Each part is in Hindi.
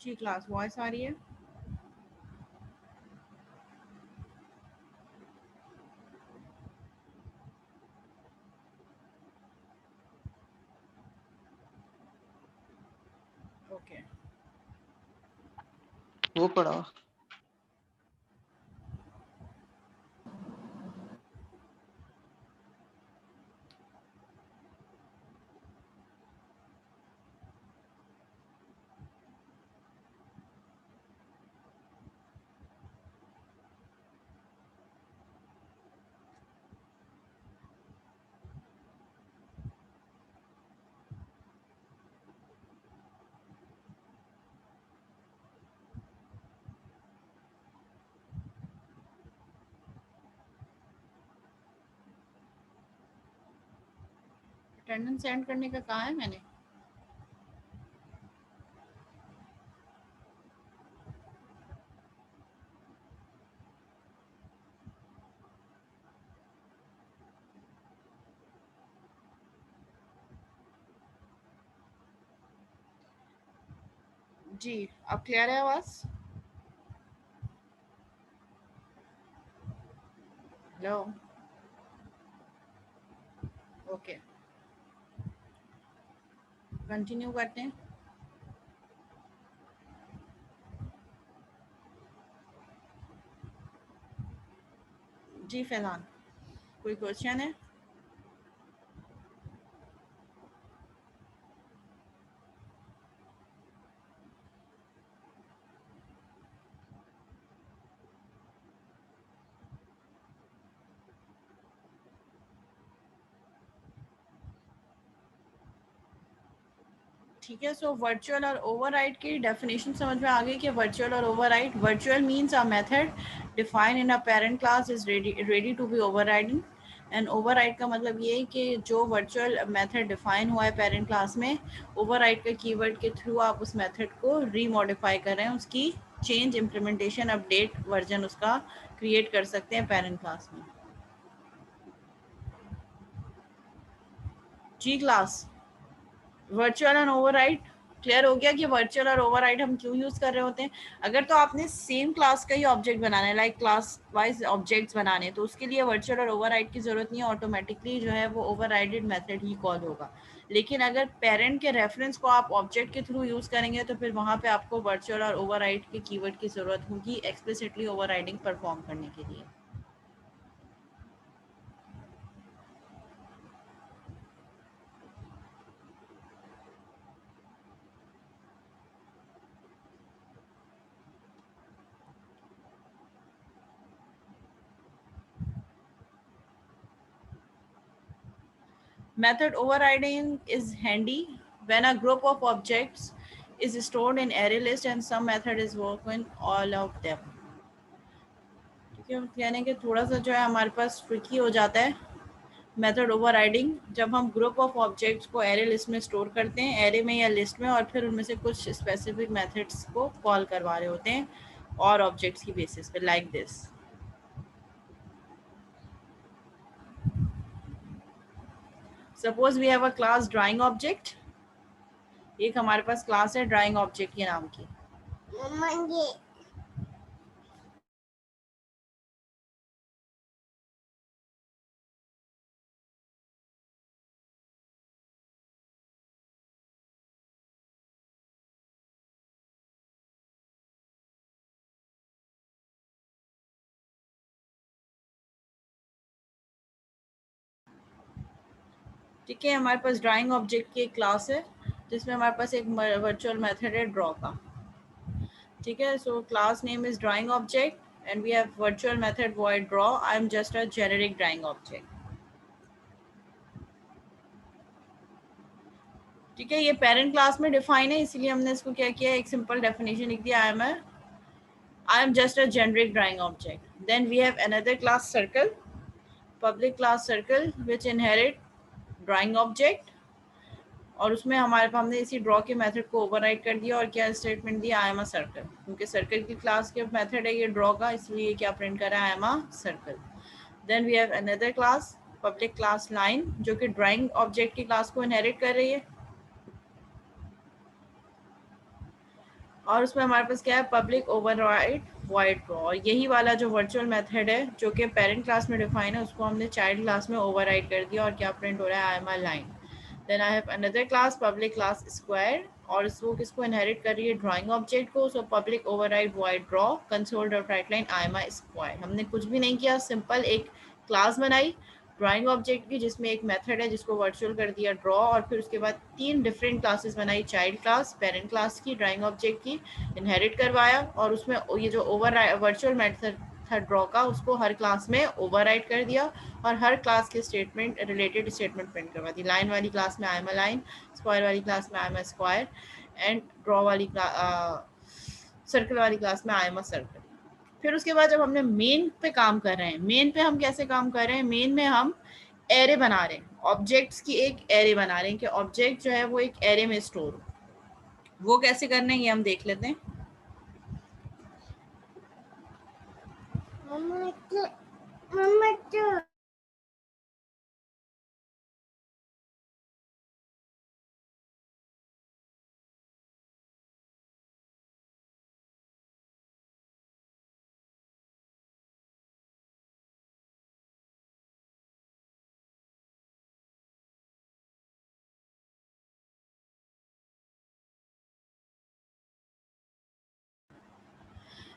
जी क्लास वॉइस आ रही है? ओके। वो पढ़ा। अटेंडेंस सेंड करने का कहा है मैंने? जी अब क्लियर है आवाज? हेलो। ओके, कंटिन्यू करते हैं। जी फैजान, कोई क्वेश्चन है? ठीक है, सो वर्चुअल और ओवरराइड की डेफिनेशन समझ में आ गई कि वर्चुअल और override. Virtual means a method define in a parent class is ready to be overriding, and override का मतलब ये है कि जो वर्चुअल मेथड डिफाइन हुआ है पेरेंट क्लास में, ओवरराइड के कीवर्ड के थ्रू आप उस मेथड को रीमॉडिफाई कर रहे हैं, उसकी चेंज, इम्प्लीमेंटेशन, अपडेट, वर्जन उसका क्रिएट कर सकते हैं पेरेंट क्लास में। जी class, virtual and override clear हो गया कि वर्चुअल और ओवरराइड हम क्यों यूज कर रहे होते हैं। अगर तो आपने सेम क्लास का ही ऑब्जेक्ट बनाना है, लाइक क्लास वाइज ऑब्जेक्ट्स बनाने हैं, तो उसके लिए वर्चुअल और ओवरराइड की जरूरत नहीं है, ऑटोमेटिकली जो है वो ओवरराइडेड मेथड ही कॉल होगा। लेकिन अगर पेरेंट के रेफरेंस को आप ऑब्जेक्ट के थ्रू यूज करेंगे तो फिर वहां पे आपको वर्चुअल और ओवरराइड के कीवर्ड की जरूरत होगी एक्सप्लिसिटली ओवरराइडिंग परफॉर्म करने के लिए। Method overriding is handy when a group of objects is stored in array list and some method is work in all of them. ठीक है, यानी कि थोड़ा सा जो है हमारे पास ट्रिकी हो जाता है मेथड ओवरराइडिंग जब हम ग्रुप ऑफ ऑब्जेक्ट्स को एरे लिस्ट में स्टोर करते हैं, एरे में या लिस्ट में, और फिर उनमें से कुछ स्पेसिफिक मेथड्स को कॉल करवा रहे होते हैं और ऑब्जेक्ट्स की बेसिस पे, like this. Suppose we have a class drawing object. एक हमारे पास क्लास है ड्राइंग ऑब्जेक्ट के नाम की। ठीक है, हमारे पास ड्राइंग ऑब्जेक्ट की एक क्लास है जिसमें हमारे पास एक वर्चुअल मेथड है ड्रॉ का। ठीक है, so class name is drawing object and we have virtual method void draw. I am just a generic drawing object. ठीक है, ये पेरेंट क्लास में डिफाइन है, इसलिए हमने इसको क्या किया, एक सिंपल डेफिनेशन लिख दिया, I am just a generic drawing object. Then we have another class circle, public class circle which inherit drawing object, और उसमें हमारे पास हमने इसी ड्रॉ के मेथड को ओवरराइड कर दिया और क्या स्टेटमेंट दिया, आई एम अ सर्कल, क्योंकि सर्कल की क्लास के मेथड है ये ड्रॉ का, इसलिए क्या प्रिंट कर रहा है, I am a circle. Then we have another class public class line जो कि ड्राइंग ऑब्जेक्ट की क्लास को इनहेरिट कर रही है, और उसमें हमारे पास क्या है, पब्लिक ओवरराइड वॉइड ड्रॉ। और यही वाला जो वर्चुअल मेथड है जो कि पेरेंट क्लास में डिफाइन है, उसको हमने चाइल्ड क्लास में ओवरराइड कर दिया और क्या प्रिंट हो रहा है, I am a line. Then I have another class public class square, और वो किसको इनहेरिट कर रही है, ड्राइंग ऑब्जेक्ट को। So public override void draw console dot right line I am a square. हमने कुछ भी नहीं किया, सिंपल एक क्लास बनाई ड्राइंग ऑब्जेक्ट की जिसमें एक मेथड है जिसको वर्चुअल कर दिया ड्रॉ, और फिर उसके बाद 3 डिफरेंट क्लासेस बनाई, चाइल्ड क्लास, पेरेंट क्लास की, ड्राइंग ऑब्जेक्ट की, इनहेरिट करवाया, और उसमें ये जो ओवर वर्चुअल मेथड था ड्रॉ का, उसको हर क्लास में ओवरराइड कर दिया और हर क्लास के स्टेटमेंट रिलेटेड स्टेटमेंट प्रिंट करवा दी। लाइन वाली क्लास में आई एम अ लाइन, स्क्वायर वाली क्लास में आई am a square, and draw वाली सर्कल वाली क्लास में आई एम अ सर्कल। फिर उसके बाद जब हमने मेन पे काम कर रहे हैं, मेन पे हम कैसे काम कर रहे हैं, मेन में हम एरे बना रहे हैं, ऑब्जेक्ट्स की एक एरे बना रहे हैं कि ऑब्जेक्ट जो है वो एक एरे में स्टोर हो। वो कैसे करना है ये हम देख लेते हैं।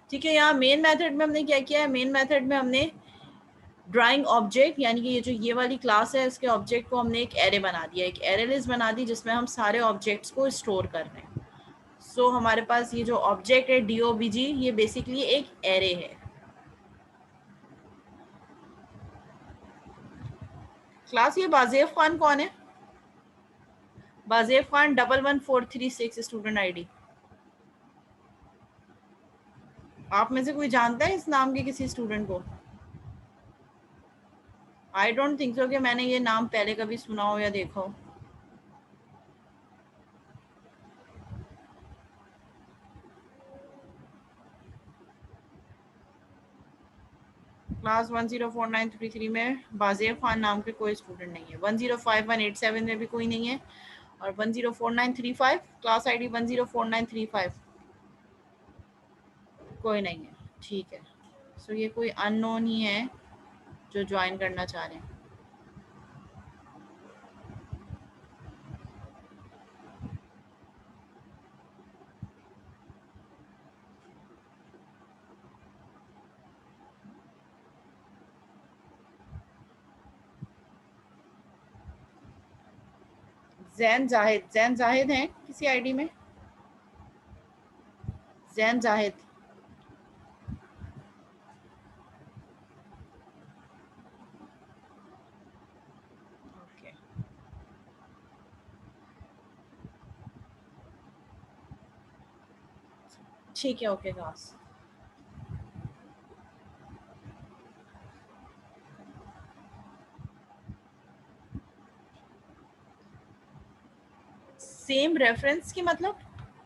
ठीक है, यहाँ मेन मेथड में हमने क्या किया है, मेन मेथड में हमने ड्राइंग ऑब्जेक्ट यानी कि ये जो ये वाली क्लास है इसके ऑब्जेक्ट को हमने एक एरे बना दिया, एक एरे लिस्ट बना दी जिसमें हम सारे ऑब्जेक्ट्स को स्टोर कर रहे हैं। सो हमारे पास ये जो ऑब्जेक्ट है DOBG, ये बेसिकली एक एरे है। क्लास ये बाजेफ खान कौन है, बाजेफ खान 11436 स्टूडेंट ID। आप में से कोई जानता है इस नाम के किसी स्टूडेंट को? आई डोंट थिंक सो कि मैंने ये नाम पहले कभी सुना हो या देखा हो। क्लास 104933 में बाजेफ खान नाम के कोई स्टूडेंट नहीं है। 105187 में भी कोई नहीं है, और 104935 क्लास ID 104935 कोई नहीं है। ठीक है, सो ये कोई अननोन ही है जो ज्वाइन करना चाह रहे हैं। जैन जाहिद हैं किसी ID में? जैन जाहिद, ओके ठीक है, ओके क्लास। सेम रेफरेंस की मतलब,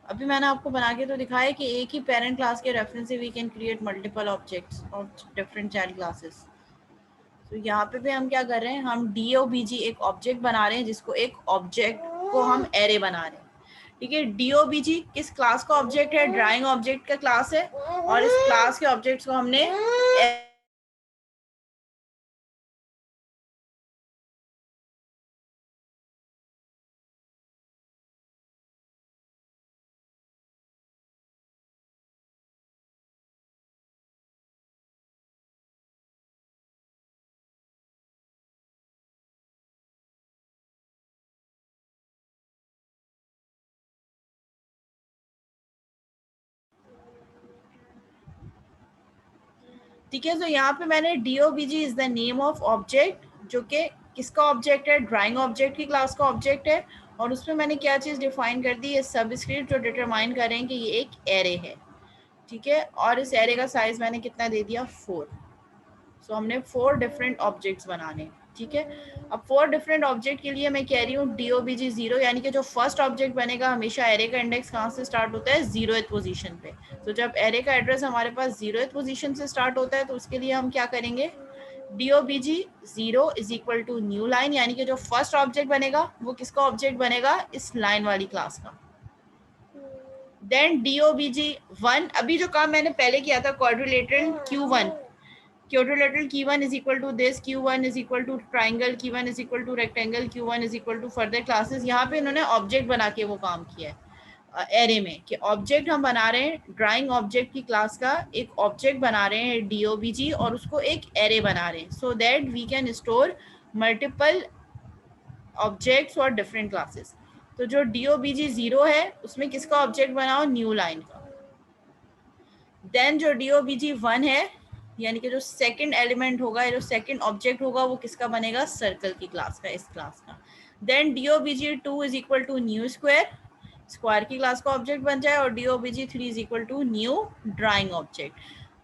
अभी मैंने आपको बना के तो दिखाया कि एक ही पेरेंट क्लास के रेफरेंस से we can create multiple objects of different child classes. तो यहाँ पे भी हम क्या कर रहे हैं, हम DOBG एक ऑब्जेक्ट बना रहे हैं जिसको एक ऑब्जेक्ट को हम एरे बना रहे हैं। ठीक है, DOBG किस क्लास का ऑब्जेक्ट है, ड्राइंग ऑब्जेक्ट का क्लास है, और इस क्लास के ऑब्जेक्ट्स को हमने ठीक है। तो यहाँ पे मैंने DOBG is the name of object, जो कि किसका ऑब्जेक्ट है, ड्राइंग ऑब्जेक्ट की क्लास का ऑब्जेक्ट है, और उसमें मैंने क्या चीज़ डिफाइन कर दी है, सबस्क्रिप्ट जो डिटरमाइन करें कि ये एक एरे है। ठीक है, और इस एरे का साइज मैंने कितना दे दिया, 4। सो हमने 4 डिफरेंट ऑब्जेक्ट्स बनाने। ठीक है, अब 4 डिफरेंट ऑब्जेक्ट के लिए मैं कह रही हूँ DOBG 0, यानी कि जो फर्स्ट ऑब्जेक्ट बनेगा हमेशा एरे का इंडेक्स कहाँ से स्टार्ट होता है, 0th पोजीशन पे। तो जब एरे का एड्रेस हमारे पास 0th पोजीशन से स्टार्ट होता है तो उसके लिए हम क्या करेंगे, DOBG 0 is equal to new line, यानी कि जो फर्स्ट ऑब्जेक्ट बनेगा वो किसका ऑब्जेक्ट बनेगा, इस लाइन वाली क्लास का। देन DOBG1, अभी जो काम मैंने पहले किया था quadrilateral Q1, quadrilateral Q1 is equal to this, Q1 is equal to triangle, Q1 is equal to rectangle, Q1 is equal to further classes. यहाँ पे इन्होंने ऑब्जेक्ट बना के वो काम किया है एरे में, कि ऑब्जेक्ट हम बना रहे हैं ड्राइंग ऑब्जेक्ट की क्लास का एक ऑब्जेक्ट बना रहे हैं DOBG और उसको एक एरे बना रहे हैं, so that we can store multiple objects for different classes. तो जो DOBG0 है उसमें किसका ऑब्जेक्ट बनाओ, न्यू लाइन का. देन जो DOBG1 है यानी कि जो सेकंड एलिमेंट होगा, जो सेकंड ऑब्जेक्ट होगा वो किसका बनेगा, सर्कल की क्लास का, इस क्लास का. Then DOBG2 is equal to new square, square की क्लास का ऑब्जेक्ट बन जाए, और DOBG3 is equal to new drawing object.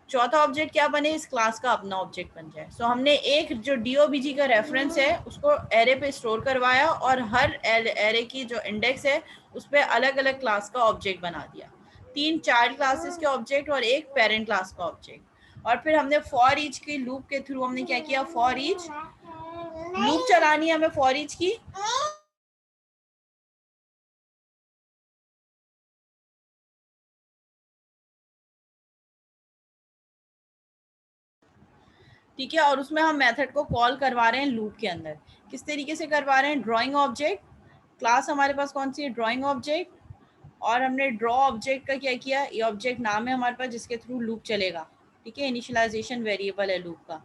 चौथा ऑब्जेक्ट क्या बने, इस क्लास का अपना ऑब्जेक्ट बन जाए. सो हमने एक जो DOBG का रेफरेंस है उसको एरे पे स्टोर करवाया और हर एरे की जो इंडेक्स है उस पर अलग अलग क्लास का ऑब्जेक्ट बना दिया. 3 चाइल्ड क्लासेस के ऑब्जेक्ट और एक पेरेंट क्लास का ऑब्जेक्ट. और फिर हमने फॉर ईच की लूप के थ्रू हमने क्या किया, फॉर ईच लूप चलानी है हमें फॉर ईच की. ठीक है, और उसमें हम मेथड को कॉल करवा रहे हैं लूप के अंदर. किस तरीके से करवा रहे हैं, ड्राइंग ऑब्जेक्ट क्लास हमारे पास कौन सी है, ड्राइंग ऑब्जेक्ट. और हमने ड्रॉ ऑब्जेक्ट का क्या किया, ये ऑब्जेक्ट नाम है हमारे पास जिसके थ्रू लूप चलेगा. ठीक है, इनिशियलाइजेशन वेरिएबल है लूप का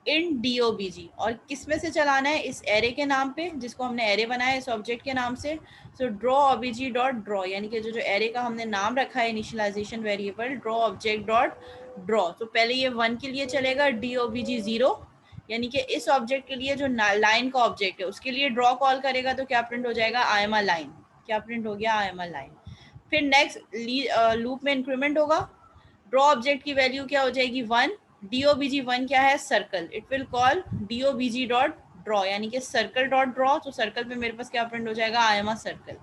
इन DOBG. और किस में से चलाना है, इस एरे के नाम पे जिसको हमने एरे बनाया इस ऑब्जेक्ट के नाम से. So draw OBG dot draw, यानी कि जो एरे का हमने नाम रखा है initialisation variable, draw object dot draw. तो पहले ये 1 के लिए चलेगा DOBG0, यानी कि इस ऑब्जेक्ट के लिए जो लाइन का ऑब्जेक्ट है उसके लिए ड्रॉ कॉल करेगा तो क्या प्रिंट हो जाएगा, आई एम अ लाइन. क्या प्रिंट हो गया, आई एम अ लाइन. फिर नेक्स्ट लूप में इंक्रीमेंट होगा, ड्रॉ ऑब्जेक्ट की वैल्यू क्या हो जाएगी 1, DOBG1 क्या है, circle, it will call DOBG dot draw, यानी कि सर्कल डॉट ड्रॉ. तो सर्कल पे मेरे पास क्या प्रिंट हो जाएगा, आई एम अ सर्कल.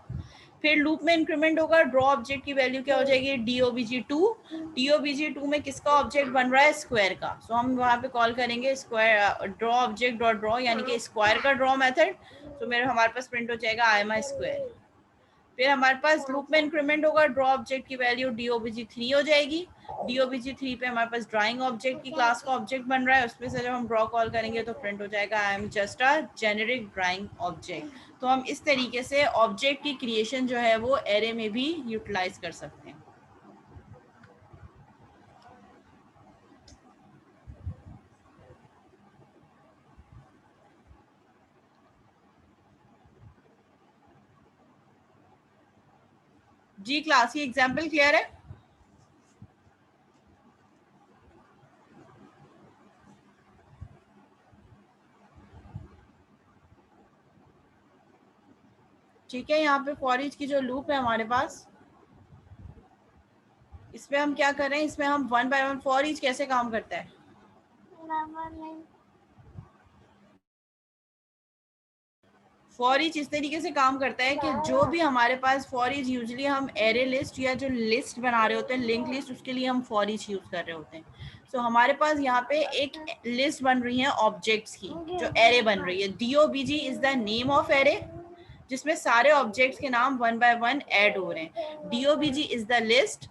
फिर लूप में इंक्रीमेंट होगा, ड्रॉ ऑब्जेक्ट की वैल्यू क्या हो जाएगी, DOBG2. DOBG2 में किसका ऑब्जेक्ट बन रहा है, स्क्वायर का. सो हम वहाँ पे कॉल करेंगे square draw object dot draw, यानी कि स्क्वायर का ड्रॉ मेथड. तो मेरे हमारे पास प्रिंट हो जाएगा आई एम अ स्क्वायर. फिर हमारे पास लूप में इंक्रीमेंट होगा, ड्रॉ ऑब्जेक्ट की वैल्यू DOBG3 हो जाएगी. DOBG3 पे हमारे पास ड्राइंग ऑब्जेक्ट की क्लास का ऑब्जेक्ट बन रहा है, उसमें से जब हम ड्रॉ कॉल करेंगे तो प्रिंट हो जाएगा आई am just a generic drawing object. तो हम इस तरीके से ऑब्जेक्ट की क्रिएशन जो है वो एरे में भी यूटिलाइज कर सकते हैं. जी क्लास, ये एग्जाम्पल क्लियर है. ठीक है, यहाँ पे फॉर ईच की जो लूप है हमारे पास, इसमें हम क्या कर रहे हैं, इसमें हम 1 बाय 1 फॉर ईच कैसे काम करता है. फॉर ईच इस तरीके से काम करता है कि जो भी हमारे पास फॉर ईच, यूजली हम एरे लिस्ट या जो लिस्ट बना रहे होते हैं लिंक लिस्ट, उसके लिए हम फॉर ईच यूज कर रहे होते हैं. सो हमारे पास यहाँ पे एक लिस्ट बन रही है ऑब्जेक्ट्स की, जो एरे बन रही है. DOBG is the name of array जिसमें सारे ऑब्जेक्ट्स के नाम 1 बाय 1 ऐड हो रहे हैं. DOBG इज द लिस्ट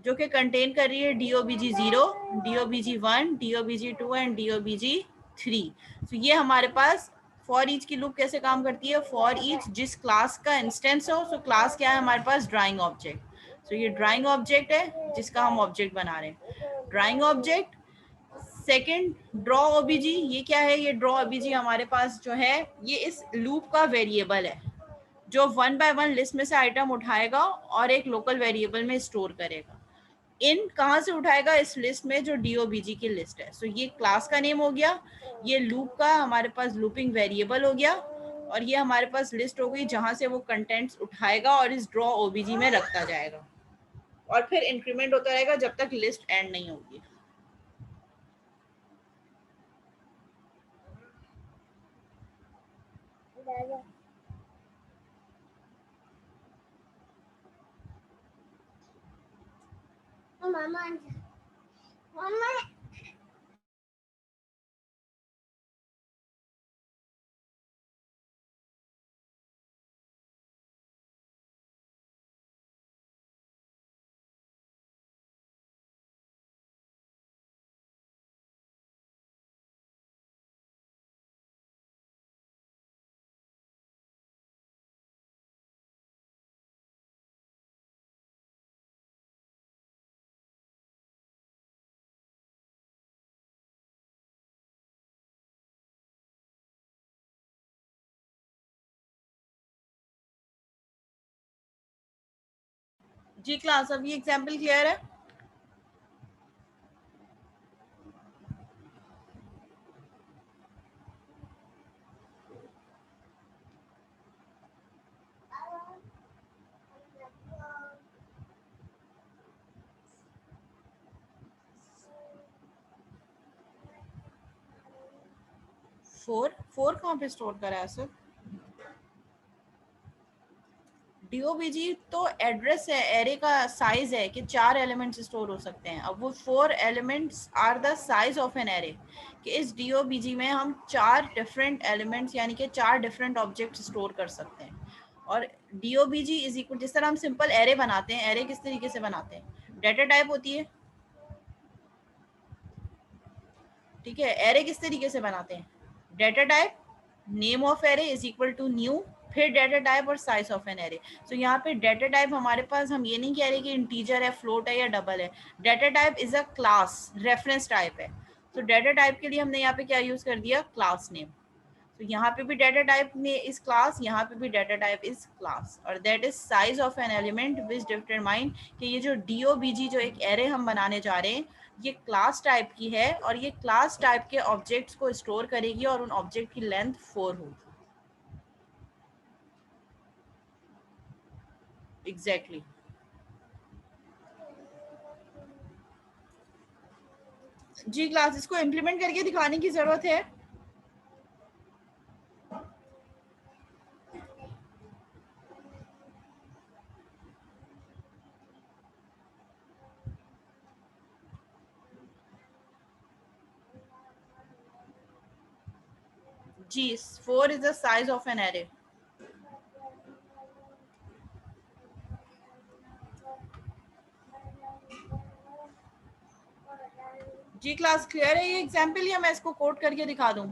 जो कि कंटेन कर रही है DOBG0, DOBG1, DOBG2 and DOBG3. तो ये हमारे पास फॉर ईच की लूप कैसे काम करती है, फॉर ईच जिस क्लास का इंस्टेंस हो, सो क्लास क्या है हमारे पास, ड्राइंग ऑब्जेक्ट. सो ये ड्राइंग ऑब्जेक्ट है जिसका हम ऑब्जेक्ट बना रहे हैं, ड्राइंग ऑब्जेक्ट. सेकंड ड्रॉ ओबीजी, ये क्या है, ये ड्रॉ ओबीजी हमारे पास जो है ये इस लूप का वेरिएबल है जो 1 बाय 1 लिस्ट में से आइटम उठाएगा और एक लोकल वेरिएबल में स्टोर करेगा. इन कहाँ से उठाएगा, इस लिस्ट में जो DOBG की लिस्ट है. सो ये क्लास का नेम हो गया, ये लूप का हमारे पास लूपिंग वेरिएबल हो गया, और ये हमारे पास लिस्ट हो गई जहां से वो कंटेंट्स उठाएगा और इस ड्रॉ OBG में रखता जाएगा, और फिर इंक्रीमेंट होता रहेगा जब तक लिस्ट एंड नहीं होगी. जी क्लास, अब ये एग्जाम्पल क्लियर है? फोर, फोर कहाँ पे स्टोर करा है सर? डीओबीजी तो एड्रेस है, एरे का साइज है कि 4 एलिमेंट्स स्टोर हो सकते हैं। अब वो 4 elements are the size of an array, कि इस डीओबीजी में हम 4 डिफरेंट एलिमेंट्स यानी कि 4 डिफरेंट ऑब्जेक्ट स्टोर कर सकते हैं। और डीओबीजी इज इक्वल, जिस तरह हम सिंपल एरे बनाते हैं, एरे किस तरीके से बनाते हैं, डाटा टाइप होती है, ठीक है। एरे किस तरीके से बनाते हैं, data type, name of array is equal to new, फिर डाटा टाइप और साइज ऑफ एन एरे। सो यहाँ पे डाटा टाइप हमारे पास, हम ये नहीं कह रहे कि इंटीजर है, फ्लोट है या डबल है। Data type is a class, reference type है। तो डाटा टाइप के लिए हमने यहाँ पे क्या यूज कर दिया, क्लास नेम। तो यहाँ पे भी डाटा टाइप में इस क्लास, यहाँ पे भी डाटा टाइप इज क्लास, और that is size of an element which determine कि ये जो डीओबीजी जो एक एरे हम बनाने जा रहे हैं, ये क्लास टाइप की है, और ये क्लास टाइप के ऑब्जेक्ट्स को स्टोर करेगी, और उन ऑब्जेक्ट की लेंथ 4 होगी। Exactly exactly. जी क्लास, इसको इम्प्लीमेंट करके दिखाने की जरूरत है। जी, 4 is the size of an array. जी क्लास, क्लियर है ये एग्जाम्पल, या मैं इसको कोड करके दिखा दूं?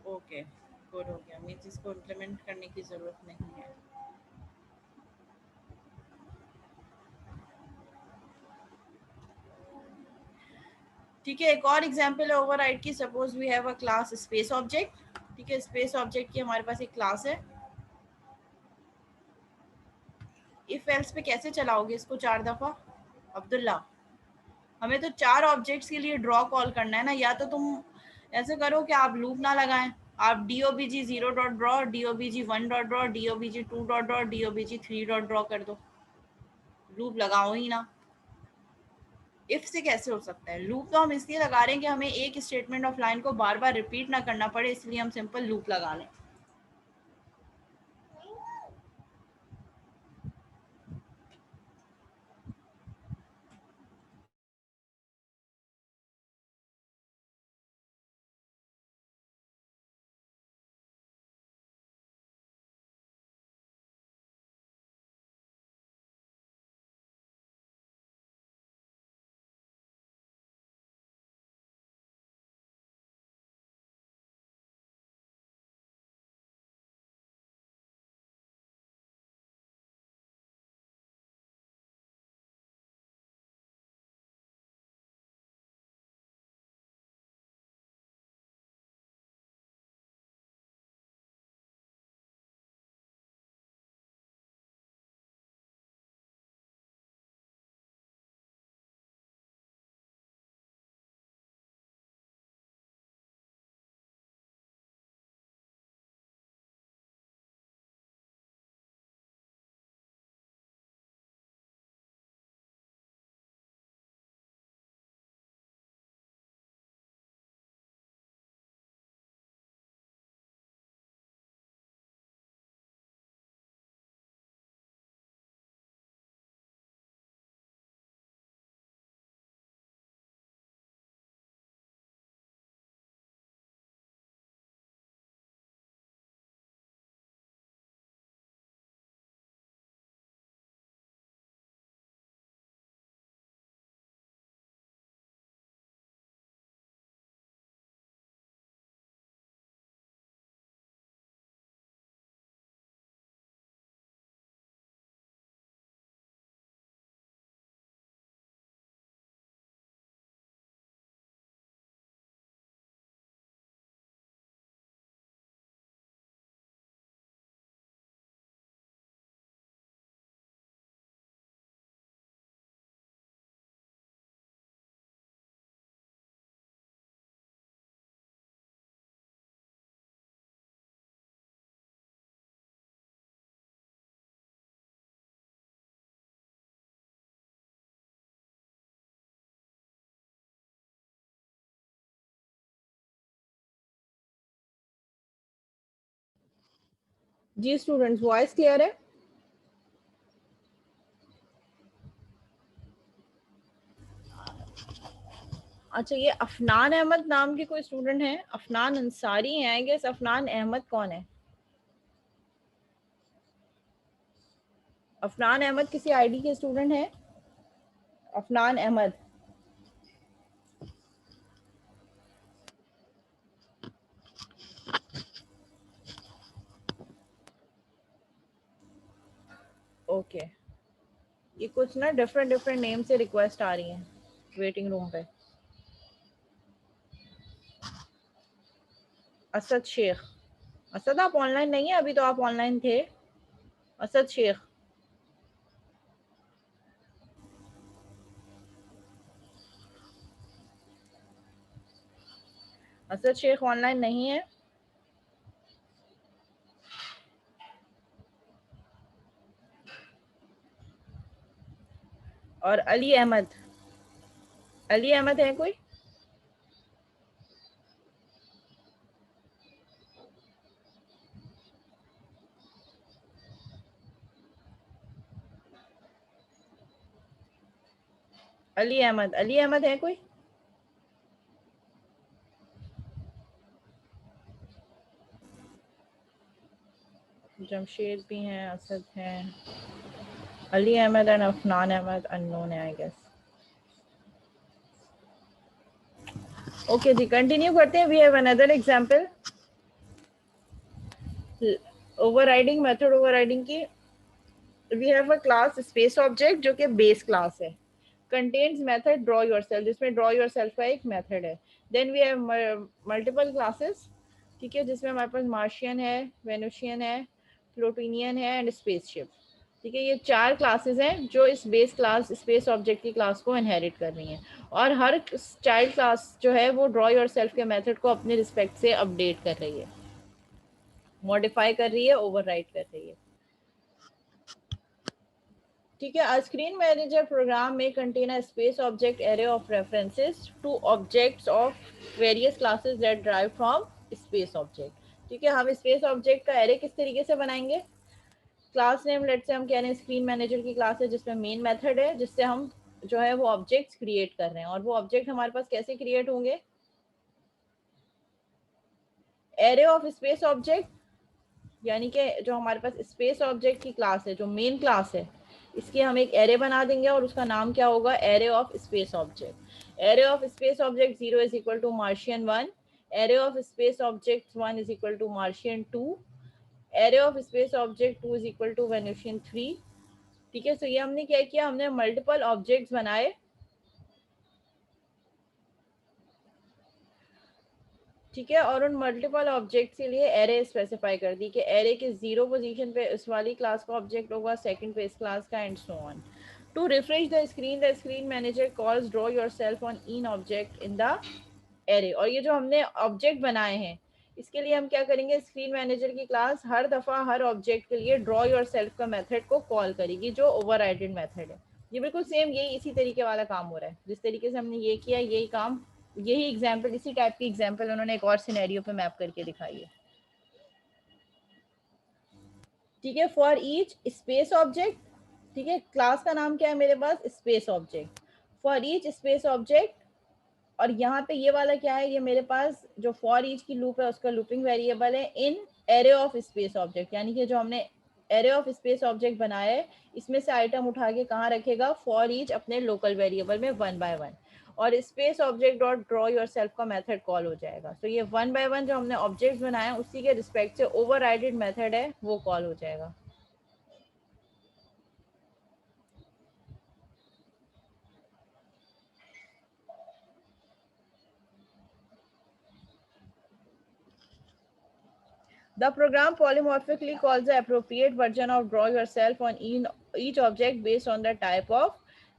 ओके, गुड हो गया, मीन्स इसको इम्प्लीमेंट करने की जरूरत नहीं है। ठीक है, एक और एग्जांपल है ओवरराइड की। Suppose we have a class space object, ठीक है। स्पेस ऑब्जेक्ट की हमारे पास एक क्लास है। इफ एल्स पे कैसे चलाओगे इसको 4 दफा, अब्दुल्ला? हमें तो 4 ऑब्जेक्ट्स के लिए ड्रॉ कॉल करना है ना। या तो तुम ऐसे करो कि आप लूप ना लगाएं, आप DOBG 0 dot draw, DOBG 1 dot draw, DOBG 2 dot draw, DOBG 3 dot draw कर दो। लूप लगाओ ही ना। इफ से कैसे हो सकता है? लूप तो हम इसलिए लगा रहे हैं कि हमें एक स्टेटमेंट ऑफ लाइन को बार बार रिपीट ना करना पड़े, इसलिए हम सिंपल लूप लगा लें। जी स्टूडेंट्स, वॉइस क्लियर है? अच्छा, ये अफनान अहमद नाम के कोई स्टूडेंट है? अफनान अंसारी है आई गेस। अफनान अहमद कौन है? अफनान अहमद किसी आईडी के स्टूडेंट है? अफनान अहमद। ओके, ये कुछ ना डिफरेंट डिफरेंट नेम से रिक्वेस्ट आ रही हैं वेटिंग रूम पे। असद शेख। असद आप ऑनलाइन नहीं है? अभी तो आप ऑनलाइन थे। असद शेख। असद शेख ऑनलाइन नहीं है। और अली अहमद। अली अहमद है कोई? अली अहमद, अली अहमद है कोई? जमशेद भी हैं, असद हैं, अली अहमद एंड अफनान अहमद अननोन है आई गेस। ओके जी, कंटिन्यू करते हैं। We have another example. Overriding, method overriding की। We have a class space object जो कि बेस क्लास है। कंटेन्स मेथड ड्रॉ योरसेल्फ, जिसमें ड्रॉ योरसेल्फ का एक मेथड है। Then we have multiple classes, ठीक है, जिसमें हमारे पास मार्शियन है, वेनुशियन है, प्लूटोनियन है एंड स्पेसशिप। ठीक है, ये 4 क्लासेस हैं जो इस बेस क्लास स्पेस ऑब्जेक्ट की क्लास को इनहेरिट कर रही हैं। और हर चाइल्ड क्लास जो है वो ड्रॉ योरसेल्फ के मेथड को अपने रिस्पेक्ट से अपडेट कर रही है, मॉडिफाई कर रही है, ओवरराइट कर रही है। ठीक है, a screen manager program may contain a space object array of references to objects of various classes that derive from space object। ठीक है, हम स्पेस ऑब्जेक्ट का एरे किस तरीके से बनाएंगे? क्लास नेम लेट से हम कह रहे हैं स्क्रीन मैनेजर की क्लास है जिसमें मेन मेथड है जिससे हम जो है वो ऑब्जेक्ट्स क्रिएट कर रहे हैं। और वो ऑब्जेक्ट हमारे पास कैसे क्रिएट होंगे? एरे ऑफ स्पेस ऑब्जेक्ट, यानी कि जो हमारे पास स्पेस ऑब्जेक्ट की क्लास है, जो मेन क्लास है, इसकी हम एक एरे बना देंगे और उसका नाम क्या होगा? Array of space object. Array of space object 0 is equal to Martian 1, array of space object 1 is equal to Martian 2, array of space object 2 is equal to Venusian 3। ठीक है, तो ये हमने क्या किया? हमने मल्टीपल ऑब्जेक्ट्स बनाए। ठीक है, और उन मल्टीपल ऑब्जेक्ट के लिए एरे स्पेसिफाई कर दी कि एरे के 0 पोजीशन पे इस वाली क्लास का ऑब्जेक्ट होगा, सेकंड पे इस क्लास का, and so on. To refresh the screen manager calls draw yourself on in object in the array. और ये जो हमने ऑब्जेक्ट बनाए हैं इसके लिए हम क्या करेंगे? स्क्रीन मैनेजर की क्लास हर दफा हर ऑब्जेक्ट के लिए ड्रॉ योरसेल्फ का मेथड को कॉल करेगी जो ओवरराइडेड मेथड है। ये बिल्कुल सेम यही इसी तरीके वाला काम हो रहा है जिस तरीके से हमने ये किया, यही काम, यही एग्जाम्पल, इसी टाइप की एग्जाम्पल उन्होंने एक और सिनेरियो पे मैप करके दिखाई है। ठीक है, फॉर ईच स्पेस ऑब्जेक्ट, ठीक है, क्लास का नाम क्या है मेरे पास? Space object. For each space object, और यहाँ पे ये वाला क्या है? ये मेरे पास जो फॉर ईच की लूप है उसका लूपिंग वेरिएबल है इन एरे ऑफ स्पेस ऑब्जेक्ट, यानी कि जो हमने एरे ऑफ स्पेस ऑब्जेक्ट बनाया है इसमें से आइटम उठा के कहाँ रखेगा? फॉर ईच अपने लोकल वेरिएबल में 1 बाय 1। और space object dot draw yourself का मेथड कॉल हो जाएगा। तो ये 1 बाय 1 जो हमने ऑब्जेक्ट बनाया उसी के रिस्पेक्ट से ओवरराइडेड मेथड है वो कॉल हो जाएगा। The program polymorphically calls the appropriate version of draw yourself on each object based on the type of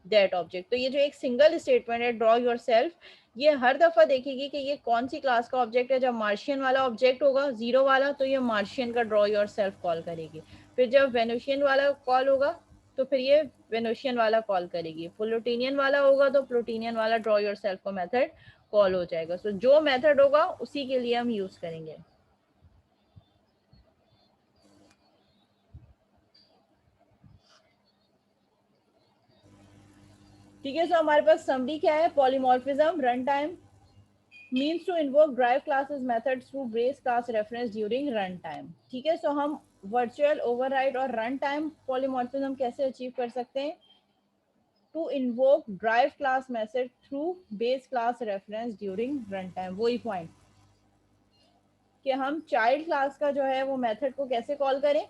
that object। तो ये जो एक सिंगल स्टेटमेंट है draw yourself, ये हर दफा देखेगी कि ये कौन सी क्लास का ऑब्जेक्ट है। जब मार्शियन वाला ऑब्जेक्ट होगा 0 वाला तो ये मार्शियन का draw yourself कॉल करेगी। फिर जब वेनुशियन वाला कॉल होगा तो फिर ये वेनुशियन वाला कॉल करेगी। प्लूटोनियन वाला होगा तो प्लूटोनियन वाला draw yourself का मेथड कॉल हो जाएगा। तो जो मेथड होगा उसी के लिए हम यूज करेंगे। ठीक है, सो हमारे पास समरी क्या है, polymorphism run time means to invoke drive classes methods through base class reference during runtime। ठीक है, सो हम वर्चुअल ओवरराइड और रन टाइम पॉलीमॉर्फिज्म कैसे अचीव कर सकते हैं, to invoke drive class method through base class reference during run time. वही पॉइंट कि हम चाइल्ड क्लास का जो है वो मेथड को कैसे कॉल करें,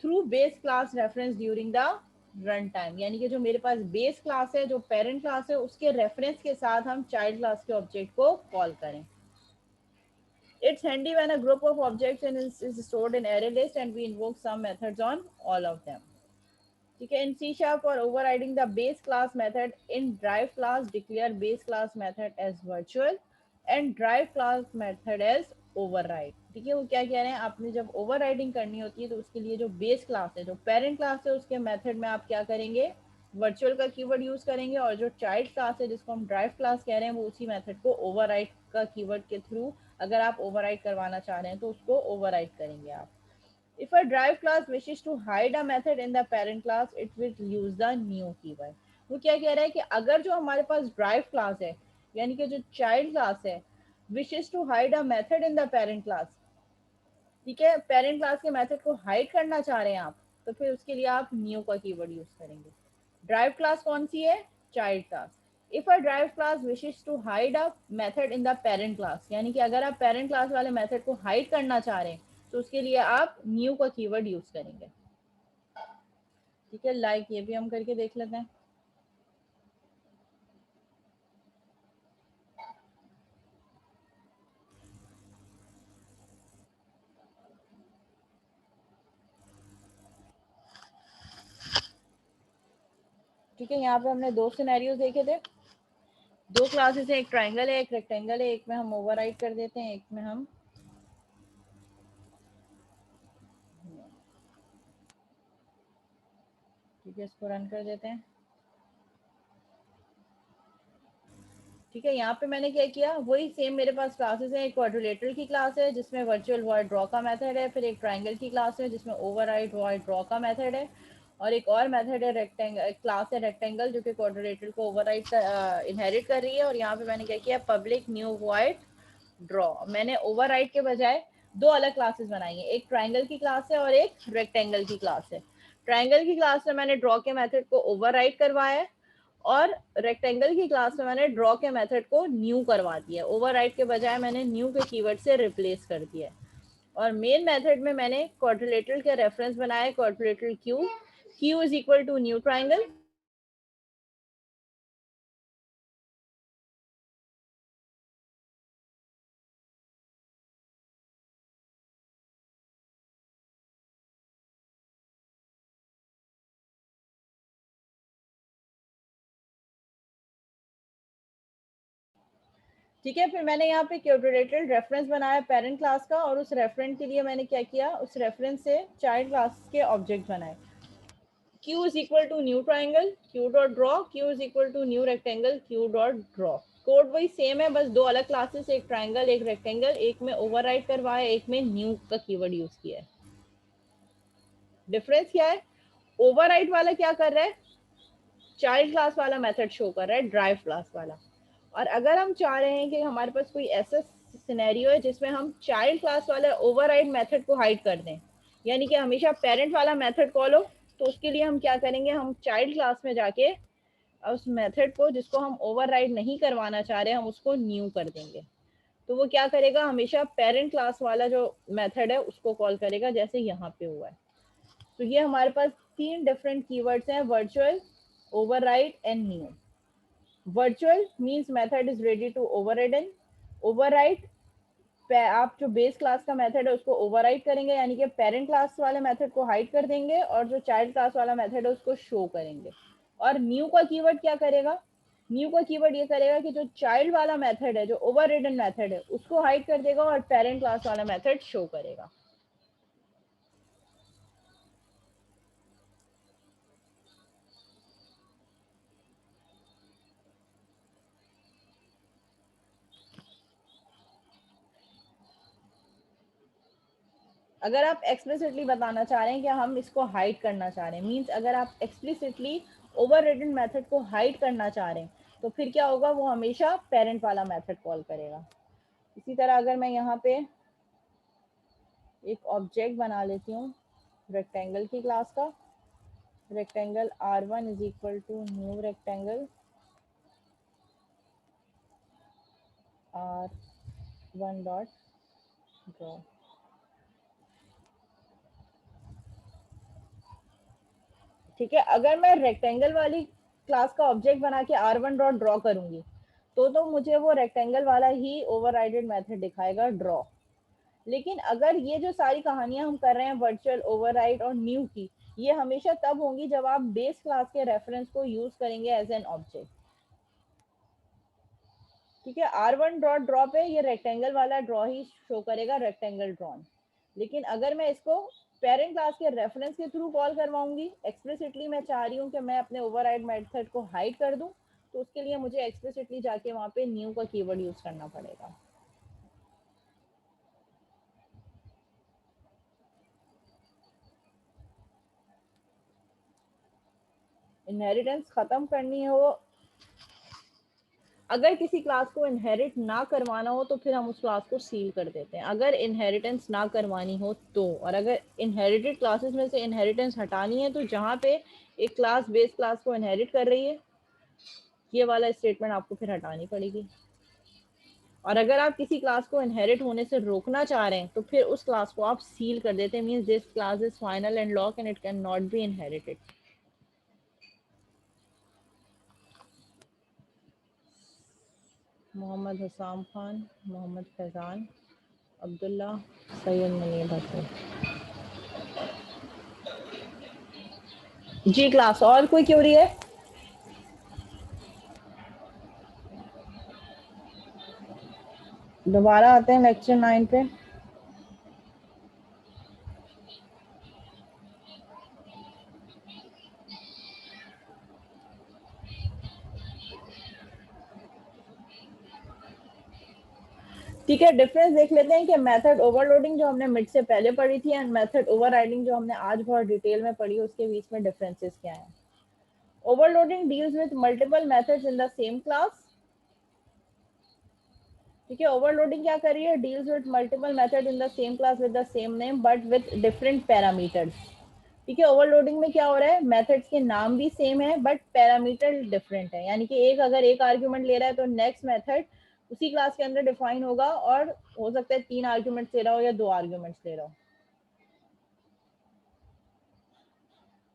through base class reference during the run time, यानी कि जो मेरे पास बेस क्लास है, जो पेरेंट क्लास है, उसके रेफरेंस के साथ हम चाइल्ड क्लास के ऑब्जेक्ट को कॉल करें। It's handy when a group of objects is stored in array list and we invoke some methods on all of them। ठीक है, in C sharp for overriding the base class method in drive class declare base class method as virtual and drive class method as override। ठीक है, वो क्या कह रहे हैं, आपने जब ओवरराइडिंग करनी होती है तो उसके लिए जो बेस क्लास है, जो पेरेंट क्लास है, उसके मेथड में आप क्या करेंगे, वर्चुअल का कीवर्ड यूज करेंगे, और जो चाइल्ड क्लास है जिसको हम ड्राइव क्लास कह रहे हैं, वो उसी मेथड को ओवरराइड का कीवर्ड के थ्रू अगर आप ओवरराइड करवाना चाह रहे हैं तो उसको ओवरराइड करेंगे आप। If a drive class wishes to hide a method in the parent class, it will use the new keyword। वो क्या कह रहा है कि अगर जो हमारे पास ड्राइव क्लास है, यानी कि जो चाइल्ड क्लास है, wishes to hide a method in the parent class, ठीक है, पेरेंट क्लास के मेथड को हाइड करना चाह रहे हैं आप, तो फिर उसके लिए आप न्यू का कीवर्ड यूज करेंगे। ड्राइव क्लास कौन सी है, child class. If a drive class wishes to hide a method in the parent class, यानी कि अगर आप पेरेंट क्लास वाले मेथड को हाइड करना चाह रहे हैं तो उसके लिए आप न्यू का कीवर्ड यूज करेंगे। ठीक है, लाइक ये भी हम करके देख लेते हैं। ठीक है, यहाँ पे हमने दो सिनेरियो देखे थे, दो क्लासेस है, एक ट्राइंगल है, एक रेक्टेंगल है, एक में हम ओवरराइड कर देते हैं, एक में हम, ठीक है, इसको रन कर देते हैं। ठीक है, यहाँ पे मैंने क्या किया, वही सेम मेरे पास क्लासेस है, एक क्वाड्रिलेटरल की क्लास है जिसमें वर्चुअल वॉइड ड्रॉ का मेथड है, फिर एक ट्राइंगल की क्लास है जिसमें ओवरराइड वॉइड ड्रॉ का मेथड है, और एक और मेथड है रेक्टेंगल क्लास है रेक्टेंगल, जो कि क्वाड्रिलेटरल को ओवरराइड इनहेरिट कर रही है। और यहाँ पे मैंने क्या किया, पब्लिक न्यू वॉइड ड्रॉ, मैंने ओवरराइड के बजाय दो अलग क्लासेस बनाई है, एक ट्राइंगल की क्लास है और एक रेक्टेंगल की क्लास है। ट्राइंगल की क्लास में मैंने ड्रॉ के मेथड को ओवरराइड करवाया है, और रेक्टेंगल की क्लास में मैंने ड्रॉ के मेथड को न्यू करवा दिया, ओवरराइड के बजाय मैंने न्यू के कीवर्ड से रिप्लेस कर दिया। और मेन मेथड में मैंने क्वाड्रिलेटरल के रेफरेंस बनाया, quadrilateral Q, Q is equal to new triangle. ठीक है, फिर मैंने यहाँ पे क्वाड्रिलेटरल रेफरेंस बनाया पेरेंट क्लास का, और उस रेफरेंस के लिए मैंने क्या किया, उस रेफरेंस से चाइल्ड क्लास के ऑब्जेक्ट बनाए। Q is equal to new triangle, Q dot draw, Q is equal to new rectangle, Q dot draw। Code वही सेम है, बस दो अलग क्लासेस, एक ट्राइंगल एक रेक्टेंगल, एक में ओवरराइड करवाया, एक में न्यू का कीवर्ड यूज किया है। डिफरेंस क्या है, ओवरराइड वाला क्या कर रहा है, चाइल्ड क्लास वाला मेथड शो कर रहा है, ड्राइव क्लास वाला। और अगर हम चाह रहे हैं कि हमारे पास कोई ऐसा सिनेरियो है जिसमें हम चाइल्ड क्लास वाले ओवरराइड मेथड को हाइड कर दें, यानी कि हमेशा पेरेंट वाला मेथड कॉल हो, तो उसके लिए हम क्या करेंगे, हम चाइल्ड क्लास में जाके उस मेथड को जिसको हम ओवरराइड नहीं करवाना चाह रहे हैं, हम उसको न्यू कर देंगे। तो वो क्या करेगा, हमेशा पेरेंट क्लास वाला जो मेथड है उसको कॉल करेगा, जैसे यहाँ पे हुआ है। तो ये हमारे पास तीन डिफरेंट कीवर्ड्स हैं, virtual, override and new. Virtual means method is ready to override, override आप जो बेस क्लास का मेथड है उसको ओवरराइड करेंगे, यानी कि पेरेंट क्लास वाले मेथड को हाइड कर देंगे, और जो चाइल्ड क्लास वाला मेथड है उसको शो करेंगे। और न्यू का कीवर्ड क्या करेगा, न्यू का कीवर्ड ये करेगा कि जो चाइल्ड वाला मेथड है, जो ओवररिडन मेथड है, उसको हाइड कर देगा और पेरेंट क्लास वाला मेथड शो करेगा। अगर आप एक्सप्लिसिटली बताना चाह रहे हैं कि हम इसको हाइड करना चाह रहे हैं, मीन्स अगर आप एक्सप्लिसिटली ओवररिडन मेथड को हाइड करना चाह रहे हैं तो फिर क्या होगा, वो हमेशा पेरेंट वाला मेथड कॉल करेगा। इसी तरह अगर मैं यहाँ पे एक ऑब्जेक्ट बना लेती हूँ रेक्टेंगल की क्लास का, rectangle R1 is equal to new rectangle R1 dot draw. ठीक है, अगर मैं रेक्टेंगल वाली क्लास का ऑब्जेक्ट बना के R1 डॉट ड्रॉ करूंगी तो मुझे वो रेक्टेंगल वाला ही ओवरराइडेड मेथड दिखाएगा ड्रॉ। लेकिन अगर ये जो सारी कहानियां हम कर रहे हैं वर्चुअल, ओवरराइड और न्यू की, ये हमेशा तब होंगी जब आप बेस क्लास के रेफरेंस को यूज करेंगे एज एन ऑब्जेक्ट। ठीक है, R1 डॉट ड्रॉ पे ये रेक्टेंगल वाला ड्रॉ ही शो करेगा, रेक्टेंगल ड्रॉन। लेकिन अगर मैं इसको पेरेंट क्लास के रेफरेंस के थ्रू कॉल करवाऊंगी, एक्सप्लिसिटली मैं चाह रही हूँ कि मैं अपने ओवरराइड मेथड को हाइड कर दूं, तो उसके लिए मुझे एक्सप्लिसिटली जाके वहां पे न्यू का कीवर्ड यूज करना पड़ेगा। इनहेरिटेंस खत्म करनी हो, अगर किसी क्लास को इनहेरिट ना करवाना हो तो फिर हम उस क्लास को सील कर देते हैं, अगर इनहेरिटेंस ना करवानी हो तो। और अगर इनहेरिटेड क्लासेस में से इनहेरिटेंस हटानी है तो जहाँ पे एक क्लास बेस क्लास को इनहेरिट कर रही है, ये वाला स्टेटमेंट आपको फिर हटानी पड़ेगी। और अगर आप किसी क्लास को इनहेरिट होने से रोकना चाह रहे हैं तो फिर उस क्लास को आप सील कर देते हैं, means this class is final and lock and it can not be inherited. Mohammad Hassam Khan, Mohammad Faizan, Abdullah, Syed Munir Bhat. जी क्लास, और कोई क्यूरी है? दोबारा आते हैं लेक्चर 9 पे। ठीक है, डिफरेंस देख लेते हैं कि मेथड ओवरलोडिंग जो हमने मिड से पहले पढ़ी थी एंड मेथड ओवरराइडिंग जो हमने आज बहुत डिटेल में पढ़ी, उसके बीच में डिफरेंसेस क्या है। Overloading deals with multiple methods in the same class. ठीक है, ओवरलोडिंग क्या कर रही है, deals with multiple method in the same class with the same name but with different parameters. ठीक है, ओवरलोडिंग में क्या हो रहा है, मेथड्स के नाम भी सेम है बट पैरामीटर डिफरेंट है, यानी कि एक अगर एक आर्ग्यूमेंट ले रहा है तो नेक्स्ट मेथड उसी क्लास के अंदर डिफाइन होगा और हो सकता है 3 आर्ग्यूमेंट्स ले रहा हो या 2 आर्ग्यूमेंट्स ले रहा हो।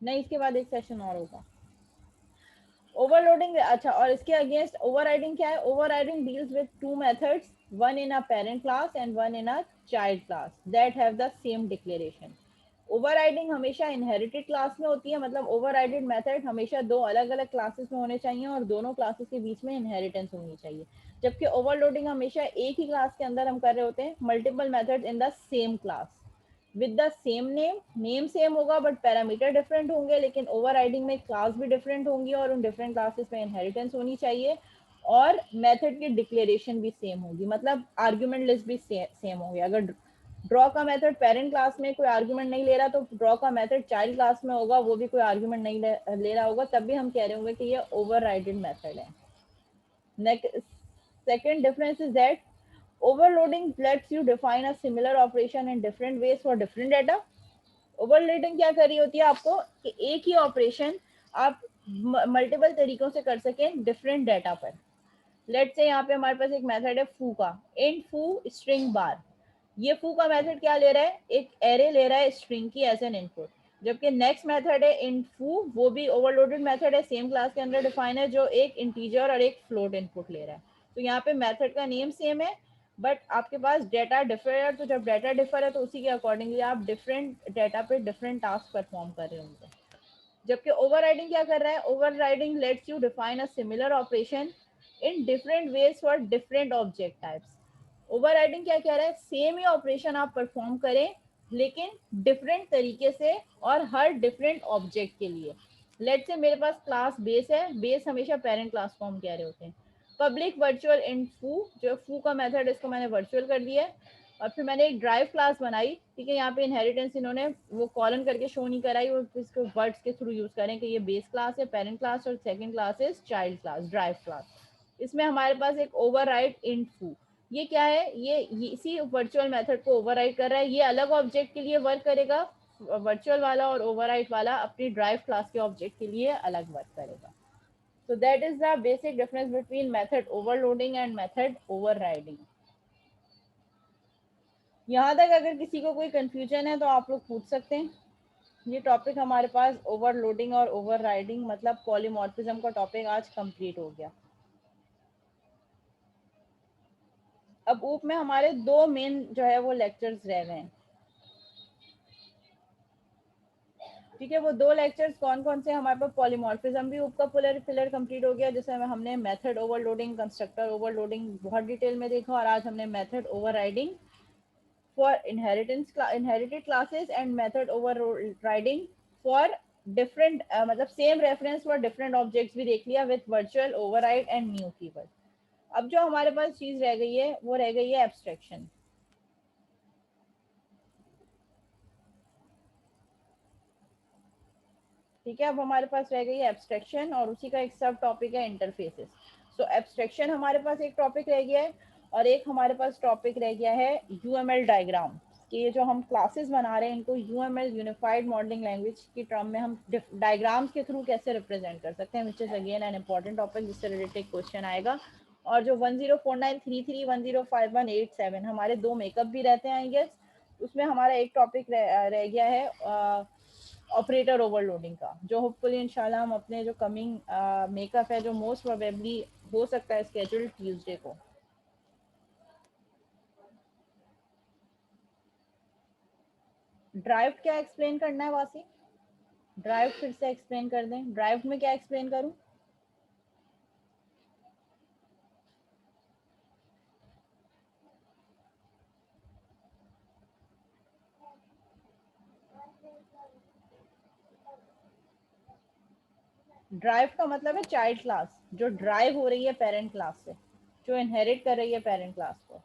नहीं, इसके बाद एक सेशन और होगा। ओवरलोडिंग, अच्छा, और इसके अगेंस्ट ओवरराइडिंग क्या है, overriding deals with two methods, one in a parent class and one in a child class that have the same declaration. Overriding हमेशा इनहेरिटेड क्लास में होती है, मतलब ओवरराइडेड मेथड हमेशा दो अलग अलग क्लासेस में होने चाहिए और दोनों क्लासेस के बीच में इनहेरिटेंस होनी चाहिए। जबकि ओवरलोडिंग हमेशा एक ही क्लास के अंदर हम कर रहे होते हैं, multiple methods in the same class with the same name, name same होगा बट पैरामीटर डिफरेंट होंगे, लेकिन ओवरराइडिंग में क्लास भी डिफरेंट होंगी और उन डिफरेंट क्लासेस में इनहेरिटेंस होनी चाहिए और मेथड की डिक्लेरेशन भी सेम होगी, मतलब आर्ग्यूमेंट लिस्ट भी सेम होंगे। अगर ड्रॉ का मेथड पेरेंट क्लास में कोई आर्ग्यूमेंट नहीं ले रहा तो ड्रॉ का मेथड चाइल्ड क्लास में होगा, वो भी कोई आर्ग्यूमेंट नहीं ले रहा होगा, तब भी हम कह रहे होंगे कि ये ओवरराइडेड मेथड है। Next, second difference is that overloading lets you define a similar operation in different ways for different data. Overloading क्या कर रही होती है आपको कि एक ही ऑपरेशन आप मल्टीपल तरीकों से कर सकें डिफरेंट डाटा पर। लेट्स से यहाँ पे हमारे पास एक मेथड है फू का, इंट फू स्ट्रिंग बार। ये फू का मेथड क्या ले रहा है, एक एरे ले रहा है स्ट्रिंग की एज एन इनपुट, जबकि नेक्स्ट मेथड है इंट फू, वो भी ओवरलोडेड मेथड है, सेम क्लास के अंदर डिफाइन है, जो एक इंटीजर और एक फ्लोट इनपुट ले रहा है। तो यहाँ पे मेथड का नेम सेम है बट आपके पास डेटा डिफर है, तो जब डेटा डिफर है तो उसी के अकॉर्डिंगली आप डिफरेंट डेटा पे डिफरेंट टास्क परफॉर्म कर रहे होंगे। जबकि ओवरराइडिंग क्या कर रहा है, overriding let's you define a similar operation in different ways for different object types. Overriding क्या कह रहा है, सेम ही ऑपरेशन आप परफॉर्म करें लेकिन डिफरेंट तरीके से और हर डिफरेंट ऑब्जेक्ट के लिए। लेट से मेरे पास क्लास बेस है, बेस हमेशा पेरेंट क्लास को हम कह रहे होते हैं। पब्लिक वर्चुअल इंट फू, जो फू का मेथड इसको मैंने वर्चुअल कर दिया है। और फिर मैंने एक ड्राइव क्लास बनाई, ठीक है। यहाँ पे इनहेरिटेंस इन्होंने वो कॉलन करके शो नहीं कराई, वो इसको वर्ड्स के थ्रू यूज करें कि ये बेस क्लास है, पेरेंट क्लास, और second class is child class, drive class. इसमें हमारे पास एक ओवरराइड इंट फू, ये क्या है, ये इसी वर्चुअल मेथड को ओवरराइड कर रहा है। ये अलग ऑब्जेक्ट के लिए वर्क करेगा वर्चुअल वाला, और ओवरराइड वाला अपनी ड्राइव क्लास के ऑब्जेक्ट के लिए अलग वर्क करेगा। So that is the basic difference between method overloading and method overriding. यहाँ तक अगर किसी को कोई कंफ्यूजन है तो आप लोग पूछ सकते हैं। ये टॉपिक हमारे पास ओवरलोडिंग और ओवरराइडिंग मतलब पॉलीमॉर्फिज्म का टॉपिक आज कंप्लीट हो गया। अब ऊप में हमारे दो मेन जो है वो लेक्चर्स रह गए हैं, ठीक है। वो दो लेक्चर्स कौन कौन से, हमारे पास पॉलीमॉर्फिज्म भी ऊप का फिलर कंप्लीट हो गया, जिसमें हमने मेथड ओवरलोडिंग, कंस्ट्रक्टर ओवरलोडिंग बहुत डिटेल में देखा, और आज हमने method overriding for inherited classes and method overriding for different मतलब same reference for different objects भी देख लिया with virtual override and new keyword. अब जो हमारे पास चीज रह गई है वो रह गई है एब्स्ट्रैक्शन, ठीक है। अब हमारे पास रह गई है एब्स्ट्रैक्शन, और उसी का एक सब टॉपिक है इंटरफेसेस। सो एब्स्ट्रैक्शन हमारे पास एक टॉपिक रह गया है, और एक हमारे पास टॉपिक रह गया है यूएमएल डायग्राम, कि ये जो हम क्लासेस बना रहे हैं इनको यूएमएल यूनिफाइड मॉडलिंग लैंग्वेज की टर्म में हम डायग्राम्स के थ्रू कैसे रिप्रेजेंट कर सकते हैं, which is again an important topic, जिससे रिलेटेड क्वेश्चन आएगा। और जो 104933 105187 हमारे दो मेकअप भी रहते हैं आई गेस, उसमें हमारा एक टॉपिक रह गया है ऑपरेटर ओवरलोडिंग का, जो होपफुली इंशाल्लाह हम अपने जो कमिंग मेकअप है, जो मोस्ट प्रोबेबली हो सकता है स्केड्यूल ट्यूसडे को। ड्राइव क्या एक्सप्लेन करना है वासी? ड्राइव फिर से एक्सप्लेन कर दें, ड्राइव में क्या एक्सप्लेन करूं? ड्राइव का मतलब है चाइल्ड क्लास, जो ड्राइव हो रही है पेरेंट क्लास से, जो इनहेरिट कर रही है पेरेंट क्लास को।